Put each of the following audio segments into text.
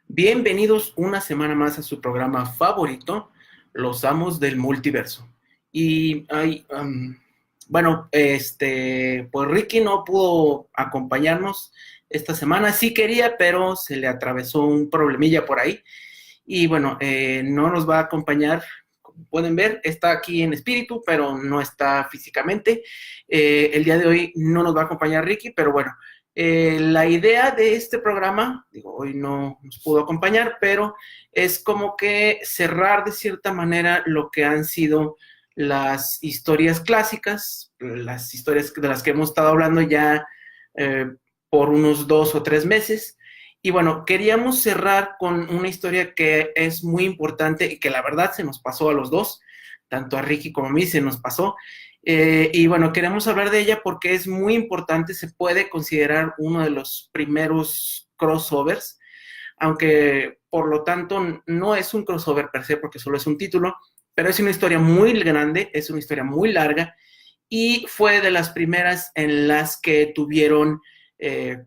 Bienvenidos una semana más a su programa favorito, Los Amos del Multiverso. Y pues Ricky no pudo acompañarnos esta semana, sí quería, pero se le atravesó un problemilla por ahí. Y bueno, no nos va a acompañar, como pueden ver, está aquí en espíritu, pero no está físicamente. El día de hoy no nos va a acompañar Ricky, pero bueno, la idea de este programa, digo, hoy no nos pudo acompañar, pero es como que cerrar de cierta manera lo que han sido las historias clásicas, las historias de las que hemos estado hablando ya eh, por unos 2 o 3 meses. Y bueno, queríamos cerrar con una historia que es muy importante y que la verdad se nos pasó a los dos, tanto a Ricky como a mí se nos pasó. Y bueno, queremos hablar de ella porque es muy importante, se puede considerar uno de los primeros crossovers, aunque por lo tanto no es un crossover per se porque solo es un título, pero es una historia muy grande, es una historia muy larga y fue de las primeras en las que tuvieron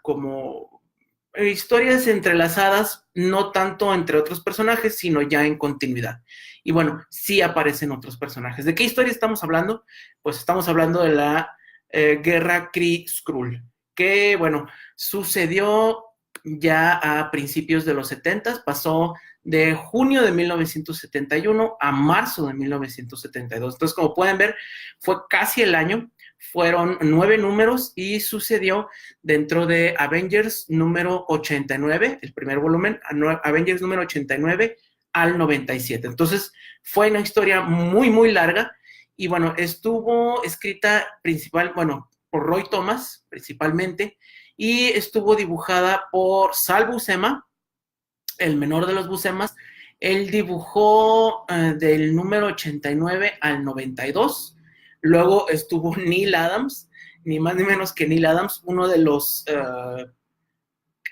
como historias entrelazadas, no tanto entre otros personajes, sino ya en continuidad. Y bueno, sí aparecen otros personajes. ¿De qué historia estamos hablando? Pues estamos hablando de la guerra Kree-Skrull, que bueno, sucedió ya a principios de los 70, pasó de junio de 1971 a marzo de 1972. Entonces, como pueden ver, fue casi el año, fueron 9 números y sucedió dentro de Avengers número 89, el primer volumen, Avengers número 89 al 97. Entonces, fue una historia muy, muy larga y bueno, estuvo escrita por Roy Thomas, principalmente, y estuvo dibujada por Sal Buscema, el menor de los Buscemas. Él dibujó del número 89 al 92. Luego estuvo Neil Adams, ni más ni menos que Neil Adams, uno de los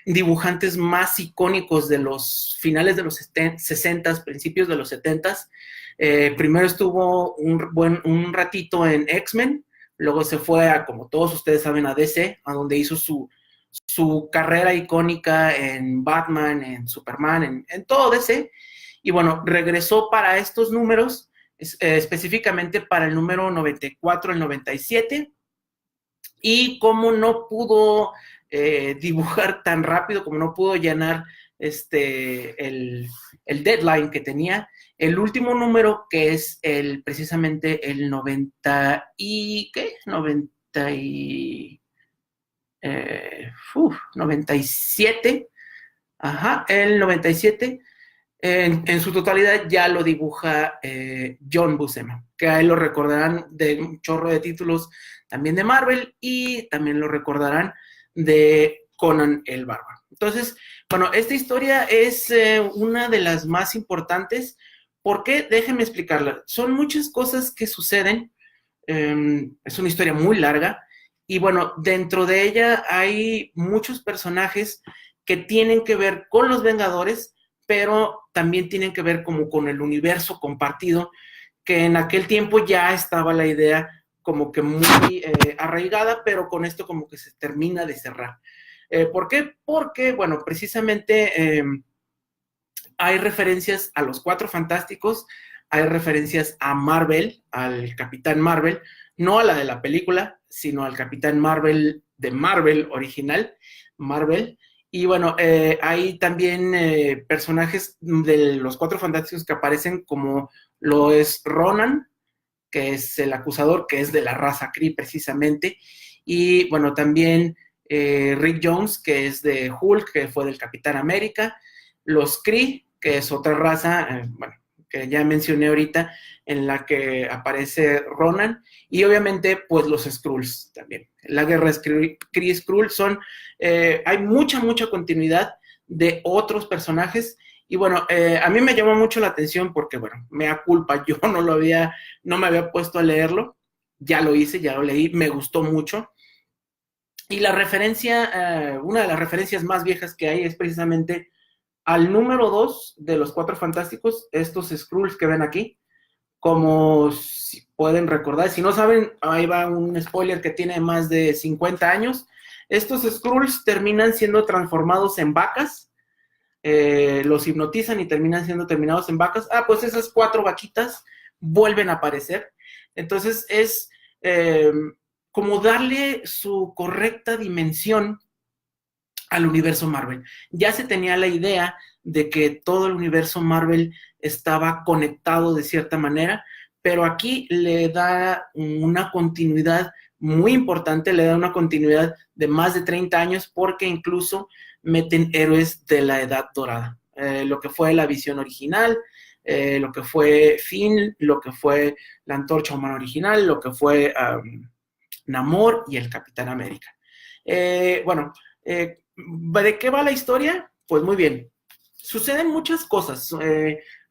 dibujantes más icónicos de los finales de los 60, principios de los 70. Primero estuvo un ratito en X-Men, luego se fue a, como todos ustedes saben, a DC, a donde hizo su carrera icónica en Batman, en Superman, en todo DC. Y bueno, regresó para estos números, específicamente para el número 94, el 97. Y como no pudo dibujar tan rápido, como no pudo llenar el deadline que tenía, el último número, que es precisamente el 90 y, ¿qué? 90 y... 97, ajá, el 97, en su totalidad ya lo dibuja John Buscema, que a él lo recordarán de un chorro de títulos también de Marvel y también lo recordarán de Conan el Bárbaro. Entonces, bueno, esta historia es una de las más importantes. ¿Por qué? Déjenme explicarla. Son muchas cosas que suceden. Es una historia muy larga y bueno, dentro de ella hay muchos personajes que tienen que ver con los Vengadores, pero también tienen que ver como con el universo compartido, que en aquel tiempo ya estaba la idea como que muy arraigada, pero con esto como que se termina de cerrar. ¿Por qué? Porque, bueno, precisamente hay referencias a los Cuatro Fantásticos, hay referencias a Marvel, al Capitán Marvel, no a la de la película, sino al Capitán Marvel de Marvel original, Marvel. Y bueno, hay también personajes de los Cuatro Fantásticos que aparecen, como lo es Ronan, que es el acusador, que es de la raza Kree precisamente. Y bueno, también Rick Jones, que es de Hulk, que fue del Capitán América. Los Kree, que es otra raza, que ya mencioné ahorita, en la que aparece Ronan, y obviamente, pues los Skrulls también. La guerra Kree-Skrull hay mucha continuidad de otros personajes, y bueno, a mí me llamó mucho la atención porque, bueno, mea culpa, yo no me había puesto a leerlo, ya lo hice, ya lo leí, me gustó mucho, y la referencia, una de las referencias más viejas que hay es precisamente al número 2 de los Cuatro Fantásticos, estos Skrulls que ven aquí, como si pueden recordar, si no saben, ahí va un spoiler que tiene más de 50 años, estos Skrulls terminan siendo transformados en vacas los hipnotizan y terminan siendo terminados en vacas. Pues esas 4 vaquitas vuelven a aparecer. Entonces es como darle su correcta dimensión al universo Marvel. Ya se tenía la idea de que todo el universo Marvel estaba conectado de cierta manera, pero aquí le da una continuidad muy importante, le da una continuidad de más de 30 años, porque incluso meten héroes de la Edad Dorada. Lo que fue la Visión original, lo que fue Finn, lo que fue la Antorcha Humana original, lo que fue Namor y el Capitán América. ¿De qué va la historia? Pues muy bien. Suceden muchas cosas.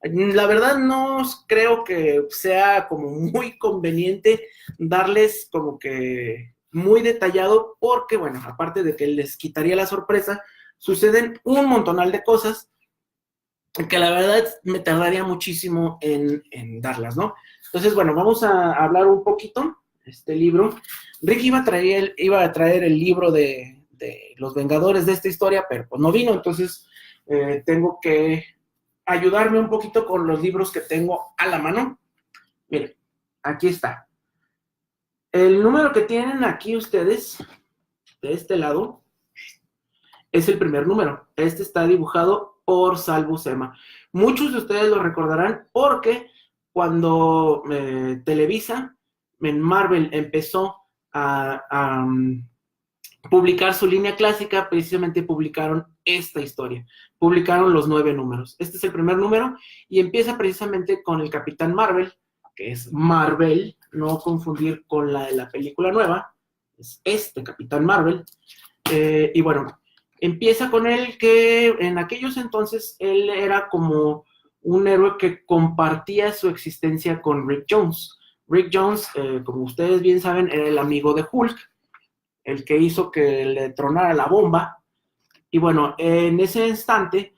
La verdad no creo que sea como muy conveniente darles como que muy detallado, porque bueno, aparte de que les quitaría la sorpresa, suceden un montonal de cosas que la verdad me tardaría muchísimo en darlas, ¿no? Entonces, bueno, vamos a hablar un poquito de este libro. Rick iba a traer el libro de los Vengadores de esta historia, pero pues no vino, entonces tengo que ayudarme un poquito con los libros que tengo a la mano. Miren, aquí está. El número que tienen aquí ustedes, de este lado, es el primer número. Este está dibujado por Sal Buscema. Muchos de ustedes lo recordarán porque cuando Televisa, en Marvel, empezó a publicar su línea clásica, precisamente publicaron esta historia. Publicaron los 9 números. Este es el primer número y empieza precisamente con el Capitán Marvel, que es Marvel, no confundir con la de la película nueva, es este Capitán Marvel. Y bueno, empieza con él que en aquellos entonces él era como un héroe que compartía su existencia con Rick Jones. Rick Jones, como ustedes bien saben, era el amigo de Hulk, el que hizo que le tronara la bomba. Y bueno, en ese instante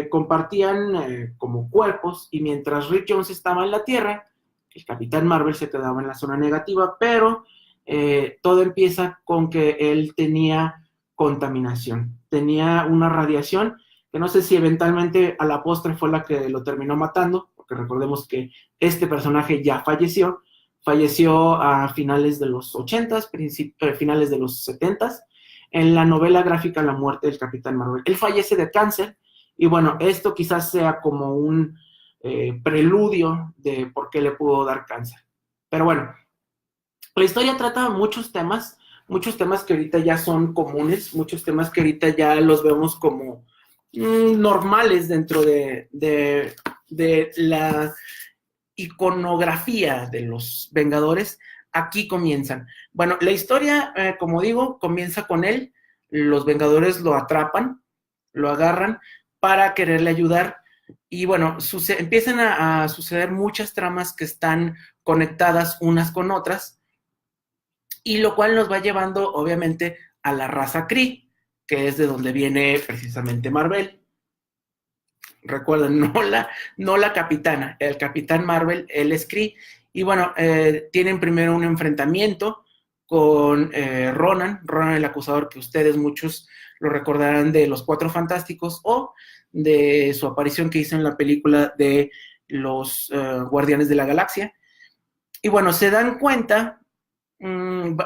compartían como cuerpos, y mientras Rick Jones estaba en la Tierra, el Capitán Marvel se quedaba en la zona negativa, pero todo empieza con que él tenía contaminación, tenía una radiación que no sé si eventualmente a la postre fue la que lo terminó matando, porque recordemos que este personaje ya falleció a finales de los 80s, finales de los 70s, en la novela gráfica La muerte del Capitán Marvel. Él fallece de cáncer, y bueno, esto quizás sea como un preludio de por qué le pudo dar cáncer. Pero bueno, la historia trata muchos temas que ahorita ya son comunes, muchos temas que ahorita ya los vemos como normales dentro de la iconografía de los Vengadores. Aquí comienzan. Bueno, la historia, como digo, comienza con él. Los Vengadores lo atrapan, lo agarran para quererle ayudar. Y bueno, empiezan a suceder muchas tramas que están conectadas unas con otras, y lo cual nos va llevando, obviamente, a la raza Kree, que es de donde viene precisamente Marvel. Recuerden, no la capitana, el Capitán Marvel, él es Kree. Y bueno, tienen primero un enfrentamiento con Ronan el acusador, que ustedes muchos lo recordarán de Los Cuatro Fantásticos o de su aparición que hizo en la película de los Guardianes de la Galaxia. Y bueno, se dan cuenta,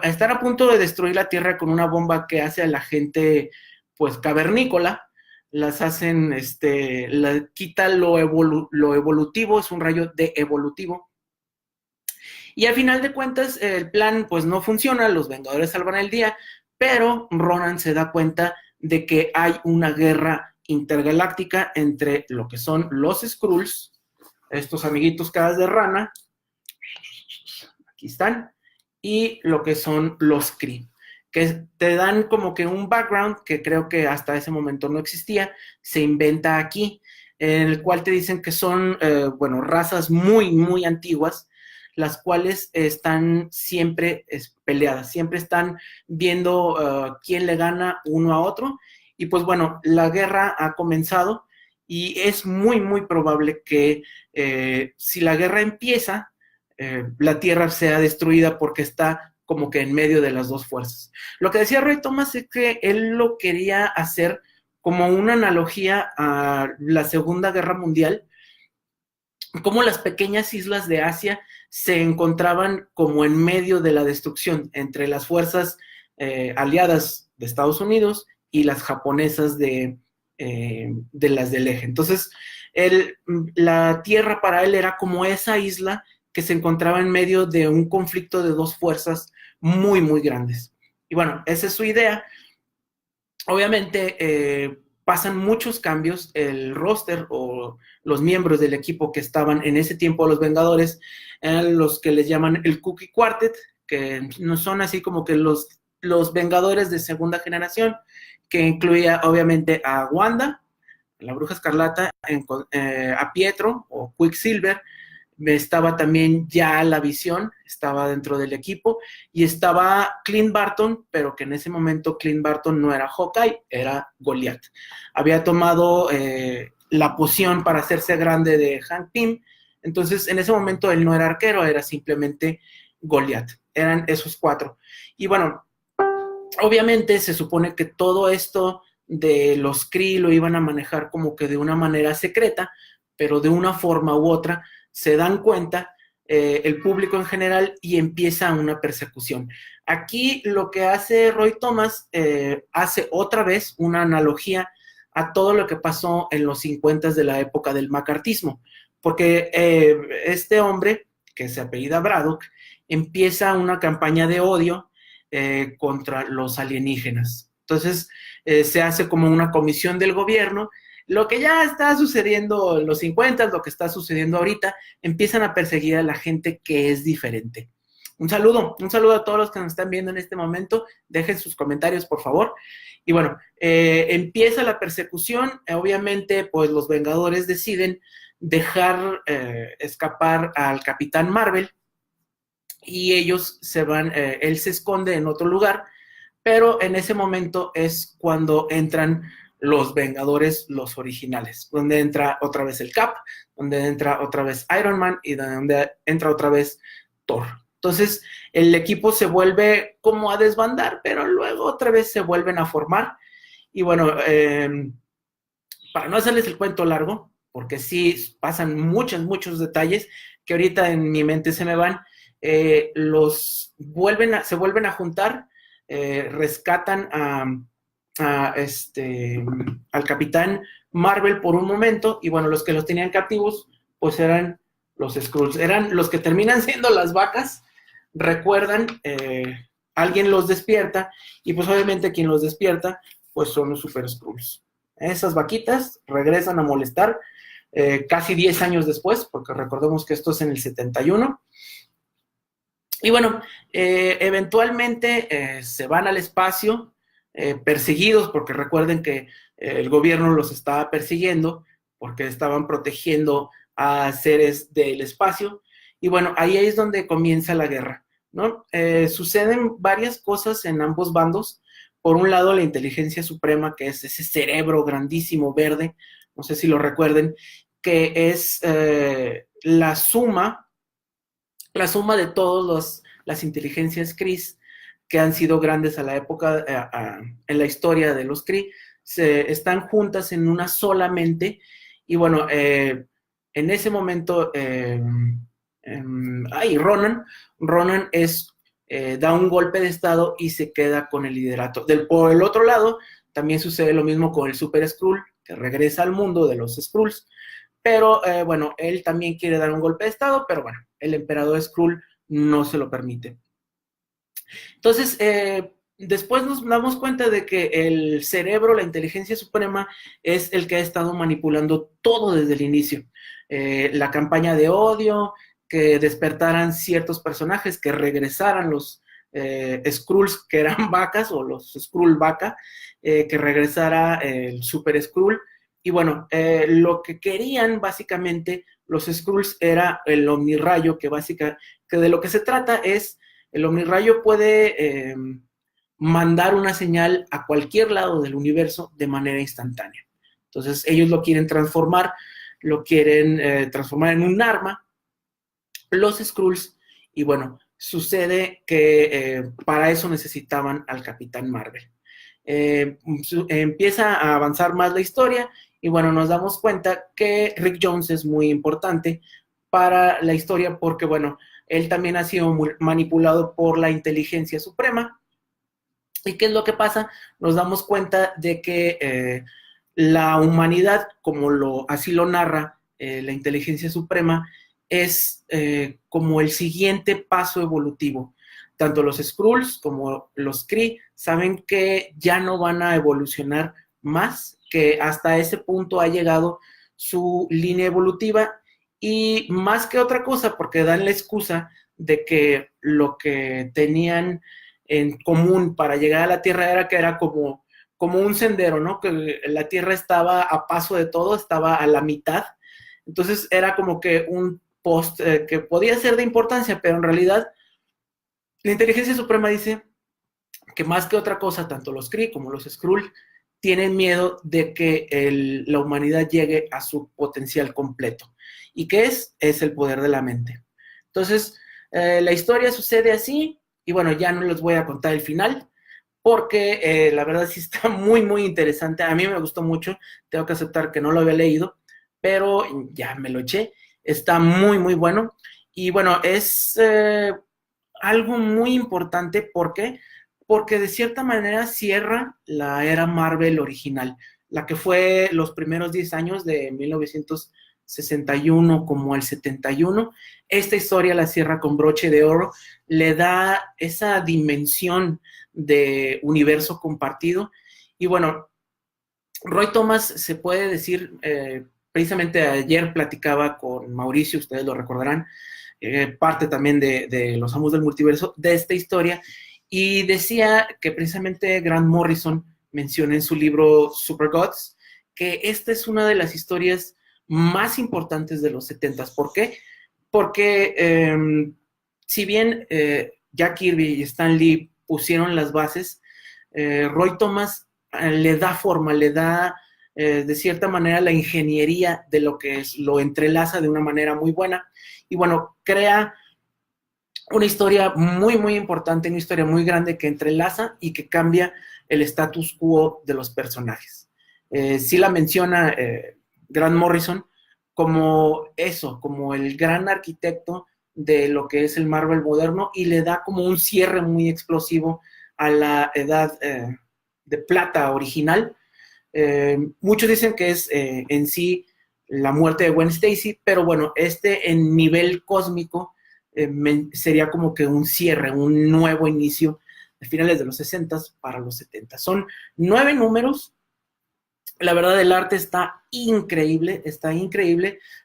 están a punto de destruir la Tierra con una bomba que hace a la gente, pues, cavernícola. Las hacen, quita lo evolutivo, es un rayo de evolutivo. Y al final de cuentas, el plan pues no funciona, los Vengadores salvan el día, pero Ronan se da cuenta de que hay una guerra intergaláctica entre lo que son los Skrulls, estos amiguitos caras de rana, aquí están, y lo que son los Kree, que te dan como que un background que creo que hasta ese momento no existía, se inventa aquí, en el cual te dicen que son, razas muy, muy antiguas, las cuales están siempre peleadas, siempre están viendo quién le gana uno a otro, y pues bueno, la guerra ha comenzado, y es muy, muy probable que si la guerra empieza, la Tierra sea destruida porque está como que en medio de las dos fuerzas. Lo que decía Roy Thomas es que él lo quería hacer como una analogía a la Segunda Guerra Mundial, cómo las pequeñas islas de Asia se encontraban como en medio de la destrucción entre las fuerzas aliadas de Estados Unidos y las japonesas de las del eje. Entonces, la tierra para él era como esa isla que se encontraba en medio de un conflicto de dos fuerzas muy, muy grandes. Y bueno, esa es su idea. Obviamente, pasan muchos cambios. El roster o los miembros del equipo que estaban en ese tiempo los Vengadores eran los que les llaman el Cookie Quartet, que no son así como que los Vengadores de segunda generación, que incluía obviamente a Wanda, la Bruja Escarlata, a Pietro o Quicksilver. Estaba también ya la Visión, estaba dentro del equipo, y estaba Clint Barton, pero que en ese momento Clint Barton no era Hawkeye, era Goliath. Había tomado la poción para hacerse grande de Hank Pym, entonces en ese momento él no era arquero, era simplemente Goliath. Eran esos cuatro. Y bueno, obviamente se supone que todo esto de los Kree lo iban a manejar como que de una manera secreta, pero de una forma u otra se dan cuenta el público en general y empieza una persecución. Aquí lo que hace Roy Thomas hace otra vez una analogía a todo lo que pasó en los 50 de la época del macartismo, porque este hombre, que se apellida Braddock, empieza una campaña de odio contra los alienígenas. Entonces, se hace como una comisión del gobierno. Lo que ya está sucediendo en los 50, lo que está sucediendo ahorita, empiezan a perseguir a la gente que es diferente. Un saludo a todos los que nos están viendo en este momento. Dejen sus comentarios, por favor. Y bueno, empieza la persecución. Obviamente, pues los Vengadores deciden dejar escapar al Capitán Marvel, y ellos se van, él se esconde en otro lugar, pero en ese momento es cuando entran los Vengadores, los originales, donde entra otra vez el Cap, donde entra otra vez Iron Man y donde entra otra vez Thor. Entonces el equipo se vuelve como a desbandar, pero luego otra vez se vuelven a formar. Y bueno, para no hacerles el cuento largo, porque sí pasan muchos detalles que ahorita en mi mente se me van, se vuelven a juntar, rescatan al Capitán Marvel por un momento, y bueno, los que los tenían captivos, pues eran los Skrulls, eran los que terminan siendo las vacas. Recuerdan, alguien los despierta, y pues obviamente quien los despierta, pues son los Super Skrulls. Esas vaquitas regresan a molestar casi 10 años después, porque recordemos que esto es en el 71. Y bueno, eventualmente se van al espacio, perseguidos, porque recuerden que el gobierno los estaba persiguiendo, porque estaban protegiendo a seres del espacio. Y bueno, ahí es donde comienza la guerra, ¿no? Suceden varias cosas en ambos bandos. Por un lado, la inteligencia suprema, que es ese cerebro grandísimo verde, no sé si lo recuerden, que es la suma de todas las inteligencias Kree que han sido grandes a la época, en la historia de los Kree, están juntas en una sola mente. Y bueno, en ese momento, Ronan da un golpe de estado y se queda con el liderato. Por el otro lado, también sucede lo mismo con el Super Skrull, que regresa al mundo de los Skrulls. Pero bueno, él también quiere dar un golpe de estado, pero bueno, el emperador Skrull no se lo permite. Entonces, después nos damos cuenta de que el cerebro, la inteligencia suprema, es el que ha estado manipulando todo desde el inicio. La campaña de odio, que despertaran ciertos personajes, que regresaran los Skrulls que eran vacas, o los Skrull vaca, que regresara el Super Skrull. Y bueno, lo que querían básicamente los Skrulls era el Omnirayo, que de lo que se trata es, el Omnirayo puede mandar una señal a cualquier lado del universo de manera instantánea. Entonces ellos lo quieren transformar en un arma, los Skrulls, y bueno, sucede que para eso necesitaban al Capitán Marvel. empieza a avanzar más la historia y bueno, nos damos cuenta que Rick Jones es muy importante para la historia porque bueno, él también ha sido manipulado por la inteligencia suprema. ¿Y qué es lo que pasa? Nos damos cuenta de que la humanidad, como así lo narra la inteligencia suprema, es como el siguiente paso evolutivo. Tanto los Skrulls como los Kree saben que ya no van a evolucionar más, que hasta ese punto ha llegado su línea evolutiva y más que otra cosa, porque dan la excusa de que lo que tenían en común para llegar a la Tierra era que era como un sendero, ¿no? Que la Tierra estaba a paso de todo, estaba a la mitad. Entonces era como que un post que podía ser de importancia, pero en realidad la inteligencia suprema dice que más que otra cosa, tanto los Kree como los Skrull tienen miedo de que la humanidad llegue a su potencial completo. ¿Y qué es? Es el poder de la mente. Entonces, la historia sucede así, y bueno, ya no les voy a contar el final, porque la verdad sí está muy, muy interesante. A mí me gustó mucho, tengo que aceptar que no lo había leído, pero ya me lo eché. Está muy, muy bueno. Y bueno, es algo muy importante, ¿por qué? Porque de cierta manera cierra la era Marvel original, la que fue los primeros 10 años de 1961 como al 71. Esta historia la cierra con broche de oro, le da esa dimensión de universo compartido. Y bueno, Roy Thomas se puede decir, precisamente ayer platicaba con Mauricio, ustedes lo recordarán, parte también de Los Amos del Multiverso, de esta historia, y decía que precisamente Grant Morrison menciona en su libro Super Gods que esta es una de las historias más importantes de los 70s. ¿Por qué? Porque si bien Jack Kirby y Stan Lee pusieron las bases, Roy Thomas le da forma, le da de cierta manera la ingeniería de lo que es, lo entrelaza de una manera muy buena y bueno, crea una historia muy, muy importante, una historia muy grande que entrelaza y que cambia el status quo de los personajes. Sí la menciona Grant Morrison como eso, como el gran arquitecto de lo que es el Marvel moderno y le da como un cierre muy explosivo a la edad de plata original. Muchos dicen que es en sí la muerte de Gwen Stacy, pero bueno, en nivel cósmico sería como que un cierre, un nuevo inicio de finales de los 60 para los 70. Son 9 números. La verdad, el arte está increíble.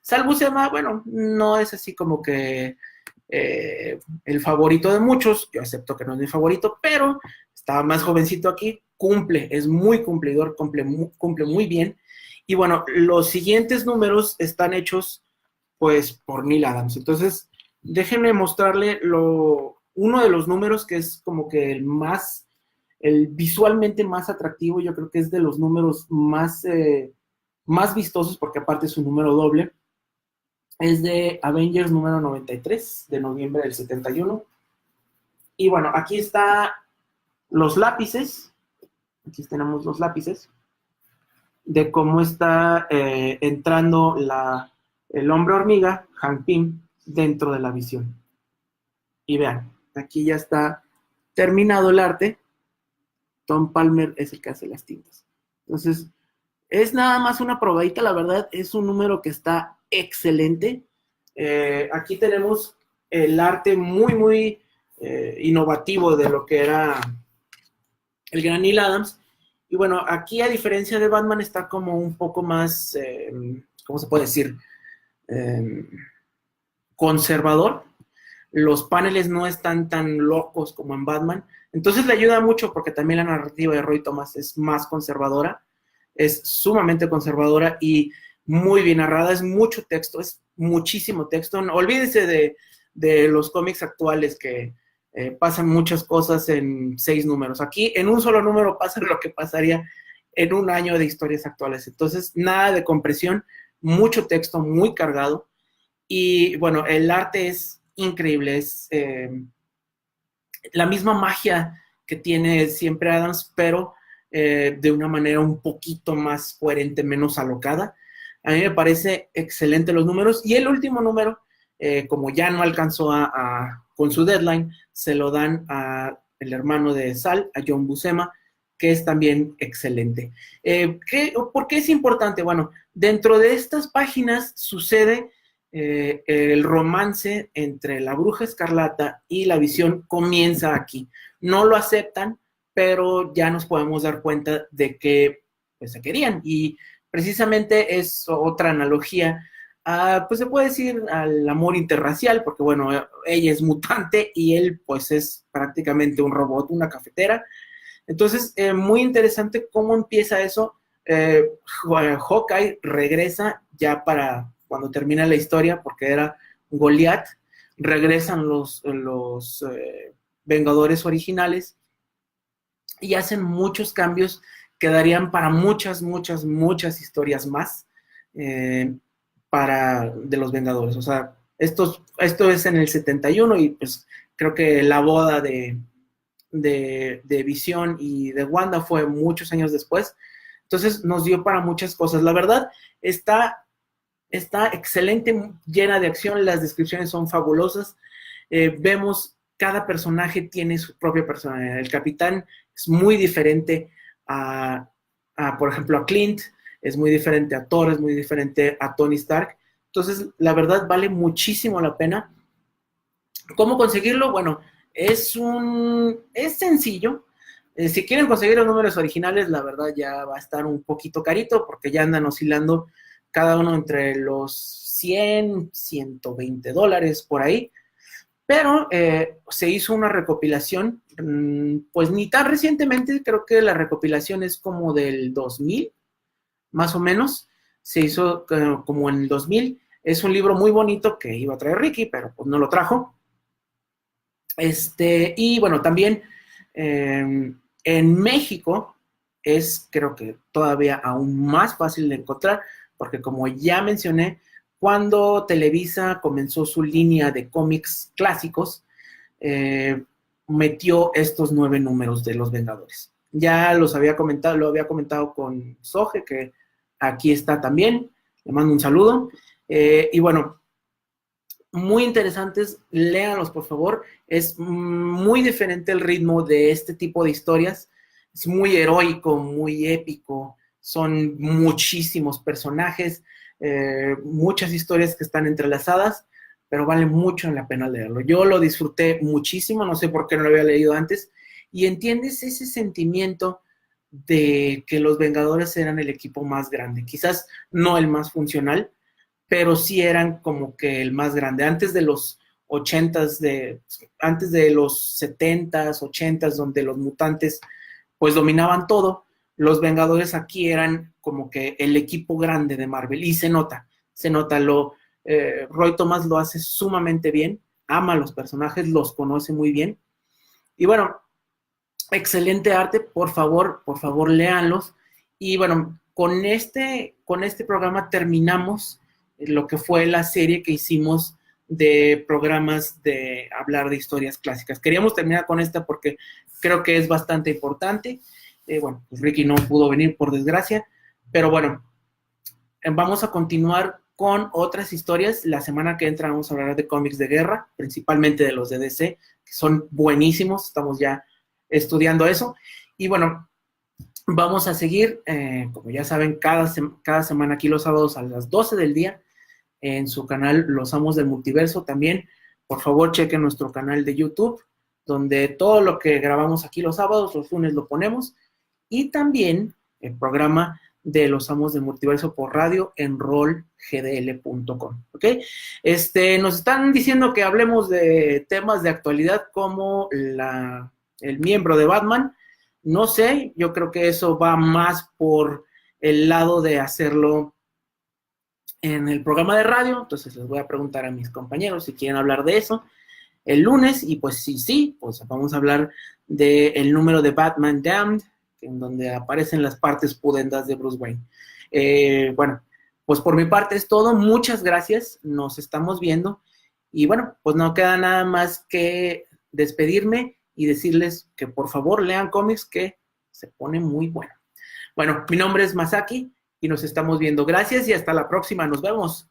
Salvo se llama, bueno, no es así como que el favorito de muchos, yo acepto que no es mi favorito, pero estaba más jovencito aquí, es muy cumplidor, cumple muy bien. Y bueno, los siguientes números están hechos pues por Neil Adams. Entonces, déjenme mostrarle uno de los números que es como que el visualmente más atractivo, yo creo que es de los números más vistosos, porque aparte es un número doble. Es de Avengers número 93, de noviembre del 71. Y bueno, aquí están los lápices. Aquí tenemos los lápices de cómo está entrando el hombre hormiga, Hank Pym, dentro de la visión. Y vean, aquí ya está terminado el arte. Tom Palmer es el que hace las tintas. Entonces, es nada más una probadita, la verdad, es un número que está excelente. Aquí tenemos el arte muy, muy innovativo de lo que era el gran Neil Adams. Y bueno, aquí a diferencia de Batman está como un poco más, ¿cómo se puede decir? Conservador. Los paneles no están tan locos como en Batman. Entonces le ayuda mucho porque también la narrativa de Roy Thomas es más conservadora, es sumamente conservadora y muy bien narrada, es mucho texto, es muchísimo texto. No, olvídense de los cómics actuales que pasan muchas cosas en 6 números. Aquí en un solo número pasa lo que pasaría en un año de historias actuales. Entonces, nada de compresión, mucho texto, muy cargado. Y bueno, el arte es increíble, es la misma magia que tiene siempre Adams, pero de una manera un poquito más coherente, menos alocada. A mí me parece excelente los números. Y el último número, como ya no alcanzó con su deadline, se lo dan a el hermano de Sal, a John Buscema, que es también excelente. ¿Por qué es importante? Bueno, dentro de estas páginas sucede el romance entre la Bruja Escarlata y la Visión comienza aquí. No lo aceptan, pero ya nos podemos dar cuenta de que pues, se querían. Y precisamente es otra analogía pues se puede decir al amor interracial, porque bueno, ella es mutante y él pues es prácticamente un robot, una cafetera. Entonces, muy interesante cómo empieza eso. Hawkeye regresa ya para cuando termina la historia, porque era Goliath, regresan los Vengadores originales y hacen muchos cambios que darían para muchas, muchas, muchas historias más de los Vengadores. O sea, esto es en el 71 y pues creo que la boda de Visión y de Wanda fue muchos años después. Entonces nos dio para muchas cosas. La verdad, está excelente, llena de acción, las descripciones son fabulosas. Vemos, cada personaje tiene su propia personalidad. El Capitán es muy diferente por ejemplo, a Clint, es muy diferente a Thor, es muy diferente a Tony Stark. Entonces, la verdad, vale muchísimo la pena. ¿Cómo conseguirlo? Bueno, es sencillo. Si quieren conseguir los números originales, la verdad ya va a estar un poquito carito porque ya andan oscilando cada uno entre los 100, 120 dólares por ahí. Pero se hizo una recopilación, pues ni tan recientemente, creo que la recopilación es como del 2000, más o menos. Se hizo como en el 2000. Es un libro muy bonito que iba a traer Ricky, pero pues no lo trajo. Y bueno, también en México es creo que todavía aún más fácil de encontrar, porque como ya mencioné, cuando Televisa comenzó su línea de cómics clásicos, metió estos 9 números de Los Vengadores. Ya lo había comentado con Soje, que aquí está también, le mando un saludo. Y bueno, muy interesantes, léanlos por favor. Es muy diferente el ritmo de este tipo de historias. Es muy heroico, muy épico. Son muchísimos personajes, muchas historias que están entrelazadas, pero vale mucho la pena leerlo. Yo lo disfruté muchísimo, no sé por qué no lo había leído antes, y entiendes ese sentimiento de que los Vengadores eran el equipo más grande, quizás no el más funcional, pero sí eran como que el más grande. Antes de los 80s, antes de los 70s, 80s, donde los mutantes pues dominaban todo, los Vengadores aquí eran como que el equipo grande de Marvel, y se nota, Roy Thomas lo hace sumamente bien, ama a los personajes, los conoce muy bien, y bueno, excelente arte, por favor, léanlos, y bueno, con este programa terminamos lo que fue la serie que hicimos de programas de hablar de historias clásicas. Queríamos terminar con esta porque creo que es bastante importante. Bueno, pues Ricky no pudo venir por desgracia, pero bueno, vamos a continuar con otras historias. La semana que entra vamos a hablar de cómics de guerra, principalmente de los de DC, que son buenísimos, estamos ya estudiando eso. Y bueno, vamos a seguir, como ya saben, cada semana aquí los sábados a las 12 del día, en su canal Los Amos del Multiverso. También, por favor, chequen nuestro canal de YouTube, donde todo lo que grabamos aquí los sábados, los lunes lo ponemos, y también el programa de Los Amos del Multiverso por radio en rollgdl.com, ¿ok? Nos están diciendo que hablemos de temas de actualidad como el miembro de Batman. No sé, yo creo que eso va más por el lado de hacerlo en el programa de radio. Entonces les voy a preguntar a mis compañeros si quieren hablar de eso el lunes, y pues sí, pues vamos a hablar del número de Batman Damned, en donde aparecen las partes pudendas de Bruce Wayne. Bueno, pues por mi parte es todo, muchas gracias, nos estamos viendo, y bueno, pues no queda nada más que despedirme y decirles que por favor lean cómics, que se pone muy bueno. Bueno, mi nombre es Masaki y nos estamos viendo. Gracias y hasta la próxima. Nos vemos.